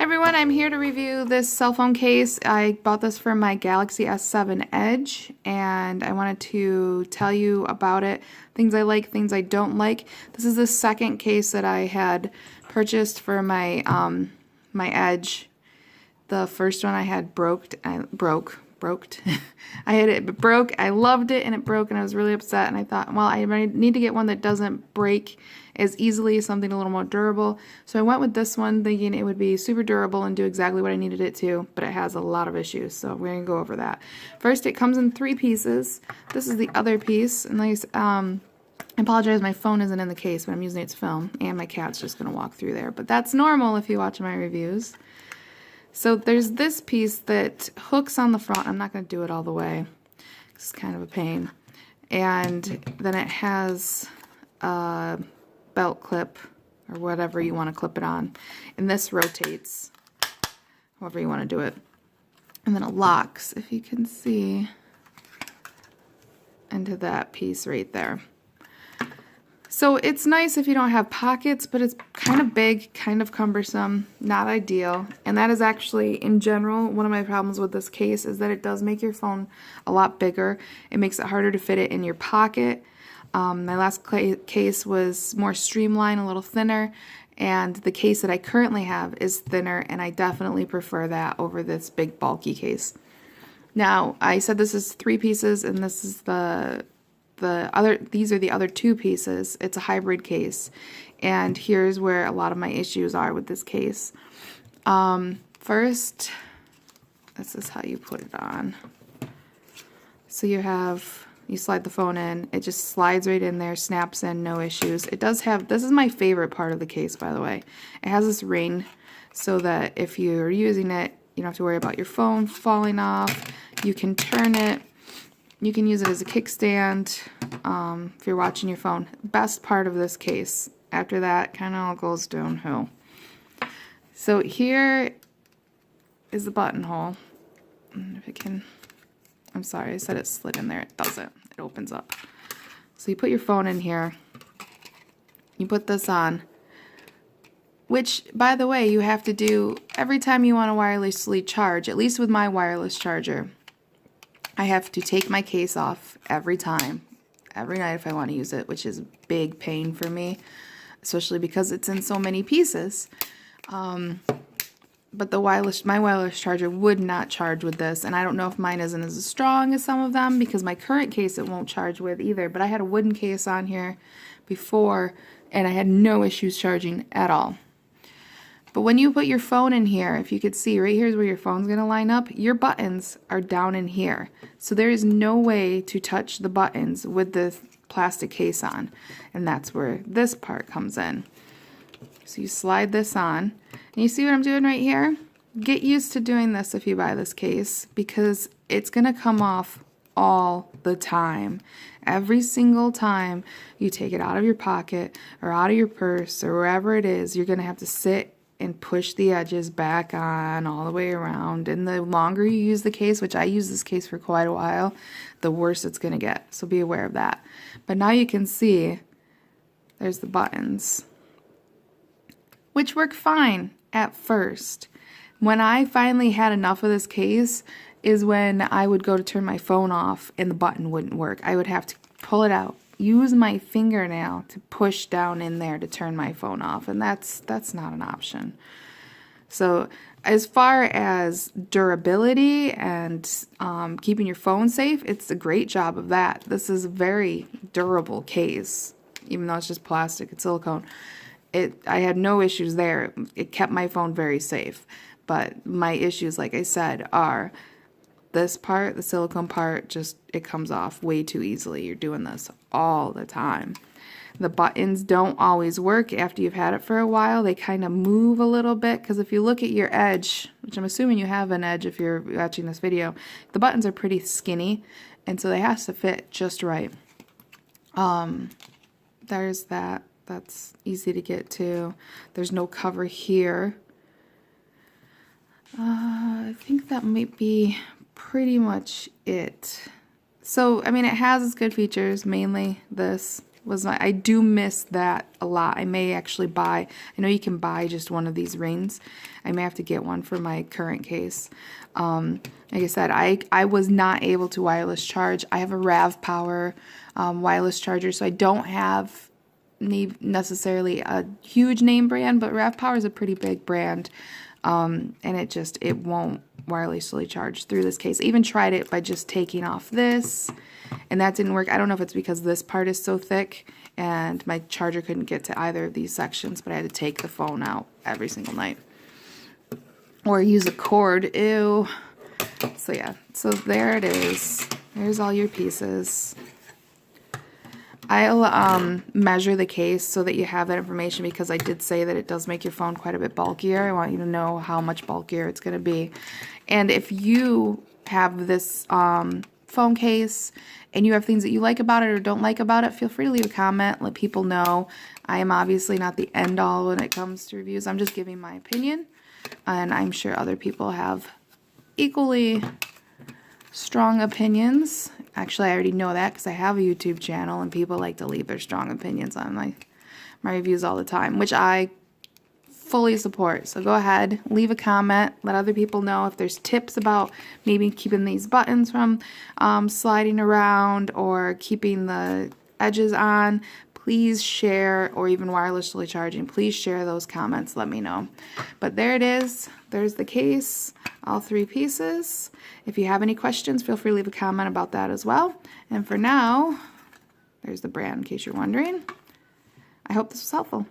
everyone, I'm here to review this cell phone case. I bought this for my Galaxy S7 Edge, and I wanted to tell you about it, things I like, things I don't like. This is the second case that I had purchased for my my Edge. The first one I had broke. I had it broke. I loved it and it broke, and I was really upset, and I thought, well, I need to get one that doesn't break as easily, something a little more durable. So I went with this one thinking it would be super durable and do exactly what I needed it to, but it has a lot of issues, so we're going to go over that. First, it comes in 3 pieces. This is the other piece, and I apologize, my phone isn't in the case, but I'm using its film, and my cat's just going to walk through there, but that's normal if you watch my reviews. So there's this piece that hooks on the front. I'm not going to do it all the way. It's kind of a pain. And then it has a belt clip or whatever you want to clip it on. And this rotates, however you want to do it. And then it locks, if you can see, into that piece right there. So it's nice if you don't have pockets, but it's kind of big, kind of cumbersome, not ideal. And that is actually, in general, one of my problems with this case is that it does make your phone a lot bigger. It makes it harder to fit it in your pocket. My last case was more streamlined, a little thinner, and the case that I currently have is thinner, and I definitely prefer that over this big bulky case. Now, I said this is 3 pieces, and this is these are the other 2 pieces. It's a hybrid case, and here's where a lot of my issues are with this case. First, this is how you put it on. So you slide the phone in, it just slides right in there, snaps in, no issues. It does have, this is my favorite part of the case, by the way. It has this ring so that if you're using it, you don't have to worry about your phone falling off. You can turn it. You can use it as a kickstand if you're watching your phone. Best part of this case. After that, kind of all goes downhill. So here is the buttonhole. If it can, I'm sorry, I said it slid in there. It doesn't. It opens up. So you put your phone in here. You put this on. Which, by the way, you have to do every time you want to wirelessly charge, at least with my wireless charger. I have to take my case off every time, every night if I want to use it, which is a big pain for me, especially because it's in so many pieces. But my wireless charger would not charge with this, and I don't know if mine isn't as strong as some of them, because my current case it won't charge with either, but I had a wooden case on here before, and I had no issues charging at all. But when you put your phone in here, if you could see, right here is where your phone's going to line up. Your buttons are down in here. So there is no way to touch the buttons with the plastic case on. And that's where this part comes in. So you slide this on. And you see what I'm doing right here? Get used to doing this if you buy this case, because it's going to come off all the time. Every single time you take it out of your pocket or out of your purse or wherever it is, you're going to have to sit and push the edges back on all the way around. And the longer you use the case, which I use this case for quite a while, the worse it's going to get. So be aware of that. But now you can see there's the buttons, which work fine at first. When I finally had enough of this case is when I would go to turn my phone off and the button wouldn't work. I would have to pull it out, use my fingernail to push down in there to turn my phone off, and that's not an option. So as far as durability and keeping your phone safe, it's a great job of that. This is a very durable case, even though it's just plastic, it's silicone. I had no issues there. It kept my phone very safe. But my issues, like I said, are this part, the silicone part, just it comes off way too easily. You're doing this all the time. The buttons don't always work after you've had it for a while. They kind of move a little bit, because if you look at your Edge, which I'm assuming you have an Edge if you're watching this video, the buttons are pretty skinny, and so they have to fit just right. There's that. That's easy to get to. There's no cover here. I think that might be pretty much it. So, I mean, it has its good features, mainly this I do miss that a lot. I may actually buy, I know you can buy just one of these rings. I may have to get one for my current case. Like I said, I was not able to wireless charge. I have a RAV Power wireless charger, so I don't have necessarily a huge name brand, but RAV Power is a pretty big brand. And it won't wirelessly charge through this case. I even tried it by just taking off this, and that didn't work. I don't know if it's because this part is so thick and my charger couldn't get to either of these sections, but I had to take the phone out every single night. Or use a cord, ew. So yeah, so there it is. There's all your pieces. I'll measure the case so that you have that information, because I did say that it does make your phone quite a bit bulkier. I want you to know how much bulkier it's going to be. And if you have this phone case and you have things that you like about it or don't like about it, feel free to leave a comment. Let people know. I am obviously not the end-all when it comes to reviews. I'm just giving my opinion, and I'm sure other people have equally strong opinions. Actually, I already know that because I have a YouTube channel and people like to leave their strong opinions on my reviews all the time, which I fully support. So go ahead, leave a comment, let other people know if there's tips about maybe keeping these buttons from sliding around or keeping the edges on. Please share, or even wirelessly charging, please share those comments, let me know. But there it is, there's the case, all 3 pieces. If you have any questions, feel free to leave a comment about that as well. And for now, there's the brand in case you're wondering. I hope this was helpful.